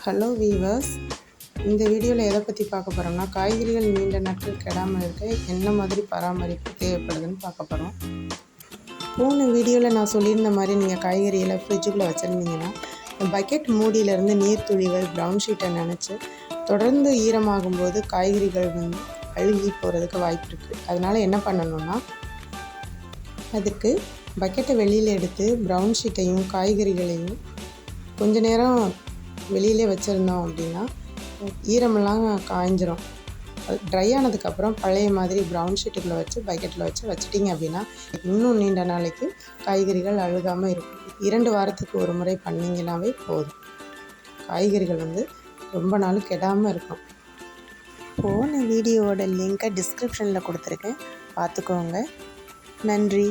Hello viewers, இந்த வீடியோவில் எதை பற்றி பார்க்க போகிறோம்னா காய்கறிகள் நீண்ட நாட்கள் கெடாமல் இருக்க என்ன மாதிரி பராமரிப்பு தேவைப்படுதுன்னு பார்க்க போகிறோம். போன வீடியோவில் நான் சொல்லியிருந்த மாதிரி நீங்கள் காய்கறிகளை ஃப்ரிட்ஜுக்குள்ளே வச்சுருந்தீங்கன்னா பக்கெட் மூடியிலேருந்து நீர்த்துளிகள் ப்ரௌன் ஷீட்டை நினச்சி தொடர்ந்து ஈரமாகும்போது காய்கறிகள் அழுகி போகிறதுக்கு வாய்ப்பு இருக்குது. அதனால் என்ன பண்ணணும்னா அதுக்கு பக்கெட்டை வெளியில் எடுத்து ப்ரௌன் ஷீட்டையும் காய்கறிகளையும் கொஞ்ச நேரம் வெளியிலே வச்சுருந்தோம் அப்படின்னா ஈரமெல்லாம் காய்ஞ்சிரும். அது ட்ரை ஆனதுக்கப்புறம் பழைய மாதிரி ப்ரௌன் ஷீட்டுக்குள்ளே வச்சு பக்கெட்டில் வச்சுட்டிங்க அப்படின்னா இன்னும் நீண்ட நாளைக்கு காய்கறிகள் அழுகாமல் இருக்கும். 2 வாரத்துக்கு ஒரு முறை பண்ணிங்கனாவே போதும். காய்கறிகள் ரொம்ப நாள் கெடாமல் இருக்கும். போன வீடியோவோட லிங்கை டிஸ்கிரிப்ஷனில் கொடுத்துருக்கேன், பார்த்துக்கோங்க. நன்றி.